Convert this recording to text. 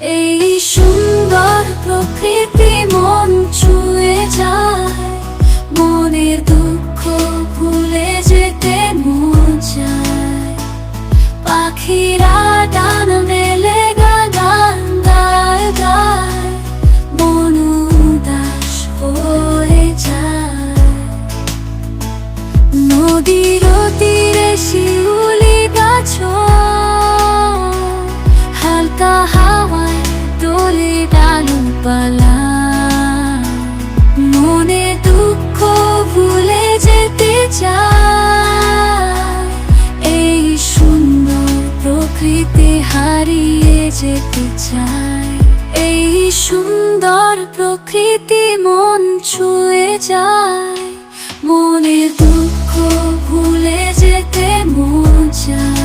এই সুন্দর প্রকৃতি মন ছুঁয়ে যায়, মনের দুঃখ ভুলে যেতে মন চায়। পাখিরা ডান মেলে গান গায় গায়, মন উদাস হয়ে যায়। নদীর তীরে শিউলি গাছ হালকা হাওয়ায় দোলে ডালপালা, মনে দুঃখ ভুলে যেতে চায়। এই সুন্দর প্রকৃতি হারিয়ে যেতে চায়। এই সুন্দর প্রকৃতি মন ছুঁয়ে যায়, মনের দুঃখ ভুলে যেতে মন চায়।